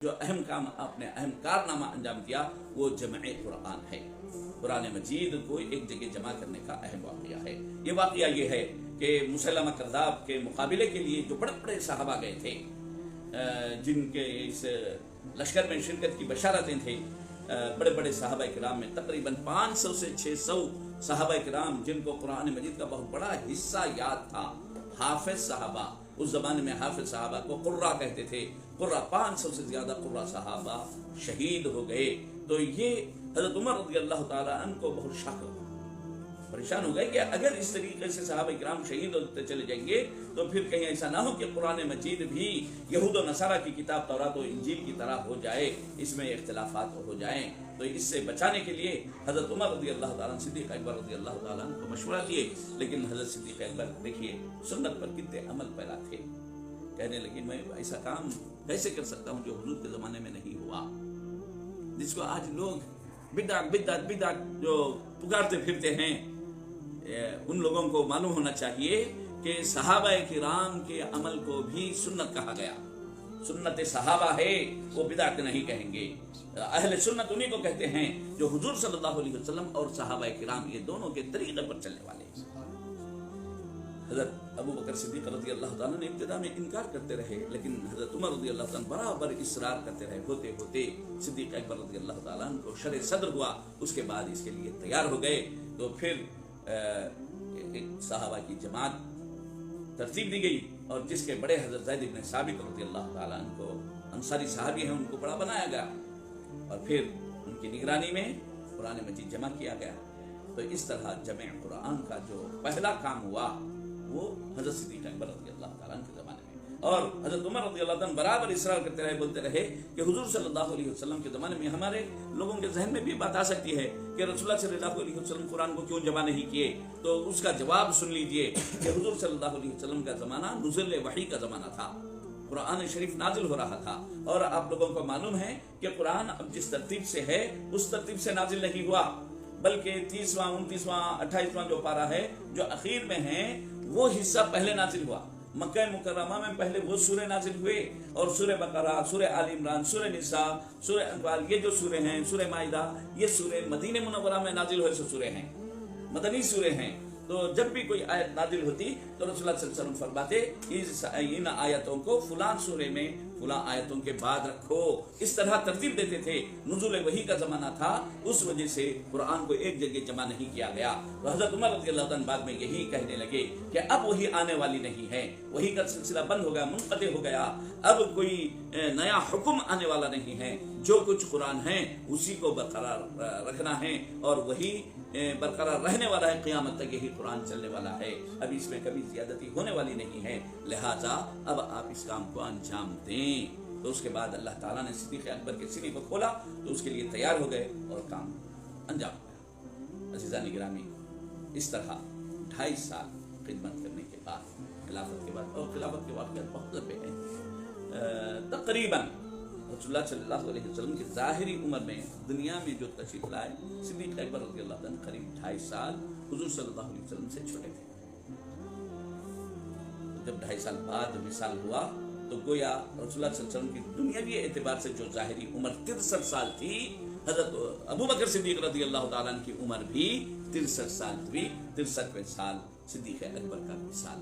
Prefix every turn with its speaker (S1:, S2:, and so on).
S1: جو اہم کام آپ نے اہم کارنامہ انجام دیا وہ جمع قرآن ہے. قرآن مجید کو ایک جگہ جمع کرنے کا اہم واقعہ ہے. یہ واقعہ یہ ہے کہ مسلمہ کذاب کے مقابلے کے لیے جو بڑے بڑے صحابہ گئے تھے، جن کے اس لشکر میں شرکت کی بشارتیں تھیں، بڑے بڑے صحابہ کرام میں تقریباً 500 سے 600 صحابہ کرام جن کو قرآن مجید کا بہت بڑا حصہ یاد تھا. حافظ صحابہ، اس زمانے میں حافظ صحابہ کو قرہ کہتے تھے. قرہ 500 سے زیادہ قرہ صحابہ شہید ہو گئے. تو یہ حضرت عمر رضی اللہ تعالیٰ عنہ کو بہت شک ہوا، پریشان ہو گئے کہ اگر اس طریقے سے صحابہ کرام شہید ہوتے چلے جائیں گے تو پھر کہیں ایسا نہ ہو کہ قرآن مجید بھی یہود و نصارہ کی کتاب تورات و انجیل کی طرح ہو جائے، اس میں اختلافات ہو جائیں. تو اس سے بچانے کے لیے حضرت عمر رضی اللہ تعالیٰ عنہ صدیق اکبر رضی اللہ تعالیٰ عنہ کو مشورہ دیے. لیکن حضرت صدیق اکبر دیکھیے سنت پر کتنے عمل پیرا تھے. کہنے لگے میں ایسا کام کیسے کر سکتا ہوں جو حضور کے زمانے میں نہیں ہوا، جس کو آج لوگ بدعت بدعت بدعت جو پکارتے پھرتے ہیں. ان لوگوں کو معلوم ہونا چاہیے کہ صحابہ کرام کے عمل کو بھی سنت کہا گیا. سنت صحابہ ہے، وہ بدعت نہیں کہیں گے. اہل سنت انہیں کو کہتے ہیں جو حضور صلی اللہ علیہ وسلم اور صحابہ کرام یہ دونوں کے طریقے پر چلنے والے ہیں. حضرت ابو بکر صدیق رضی اللہ تعالیٰ نے ابتدا میں انکار کرتے رہے، لیکن حضرت عمر رضی اللہ تعالیٰ برابر اصرار کرتے رہے. ہوتے ہوتے صدیق اکبر رضی اللہ تعالیٰ کو شرع صدر ہوا. اس کے بعد اس کے لیے تیار ہو گئے. تو پھر ایک صحابہ کی جماعت ترتیب دی گئی، اور جس کے بڑے حضرت زید بن ثابت رضی اللہ تعالیٰ عنہ کو انصاری صحابی ہیں، ان کو بڑا بنایا گیا، اور پھر ان کی نگرانی میں قرآن مجید جمع کیا گیا. تو اس طرح جمع قرآن کا جو پہلا کام ہوا وہ حضرت صدیق اکبر رضی اللہ تعالیٰ عنہ کے زمانے میں. اور حضرت عمر رضی اللہ عنہ برابر اصرار کرتے رہے، بولتے رہے کہ حضور صلی اللہ علیہ وسلم کے زمانے میں ہمارے لوگوں کے ذہن میں بھی بات آ سکتی ہے کہ رسول اللہ صلی اللہ علیہ وسلم قرآن کو کیوں جمع نہیں کیے. تو اس کا جواب سن لیجئے کہ حضور صلی اللہ علیہ وسلم کا زمانہ نزول وحی کا زمانہ تھا، قرآن شریف نازل ہو رہا تھا. اور آپ لوگوں کو معلوم ہے کہ قرآن اب جس ترتیب سے ہے اس ترتیب سے نازل نہیں ہوا، بلکہ 30واں 29واں 28واں جو پارہ ہے جو اخیر میں ہے وہ حصہ پہلے نازل ہوا. مکہ مکرمہ میں پہلے وہ سورے نازل ہوئے، اور سورہ بقرہ، سورہ آل عمران، سورہ نساء، سورہ انفال، یہ جو سورے ہیں، سورہ مائدہ، یہ سورے مدینہ منورہ میں نازل ہوئے سورے ہیں، مدنی سورے ہیں. تو جب بھی کوئی آیت نازل ہوتی تو رسول اللہ صلی اللہ علیہ وسلم فرماتے ان آیتوں کو فلاں سورے میں فلاں آیتوں کے بعد رکھو. اس طرح ترتیب دیتے تھے. نزول وحی کا زمانہ تھا، اس وجہ سے قرآن کو ایک جگہ جمع نہیں کیا گیا. حضرت عمر رضی اللہ عنہ بعد میں یہی کہنے لگے کہ اب وہی آنے والی نہیں ہے، وہی کا سلسلہ بند ہو گیا، منقطع ہو گیا. اب کوئی نیا حکم آنے والا نہیں ہے. جو کچھ قرآن ہے اسی کو برقرار رکھنا ہے، اور وہی برقرار رہنے والا ہے. قیامت تک یہی قرآن چلنے والا ہے. اب اس میں کبھی زیادتی ہونے والی نہیں ہے. لہٰذا اب آپ اس کام کو انجام دیں. تو اس کے بعد اللہ تعالیٰ نے صدیق اکبر کے سینے کو کھولا تو اس کے لیے تیار ہو گئے اور کام انجام دیا. عزیزان گرامی، اس طرح 2.5 سال خدمت کرنے کے بعد خلافت کے بعد، اور خلافت کے واقعات بہت لمبے ہیں، تقریباً رسول اللہ صلی اللہ علیہ وسلم کی ظاہری عمر میں دنیا میں جو تشریف لائے صدیق اکبر رضی اللہ عنہ قریب 2.5 سال حضور صلی اللہ علیہ وسلم سے چھوٹے تھے. جب 2.5 سال بعد وصال ہوا تو گویا رسول اللہ صلی اللہ علیہ وسلم کی دنیاوی اعتبار سے جو ظاہری عمر 63 سال تھی، حضرت ابو بکر صدیق رضی اللہ تعالیٰ عنہ کی عمر بھی 63 سال ہوئی. 63ویں سال صدیق اکبر کا وصال.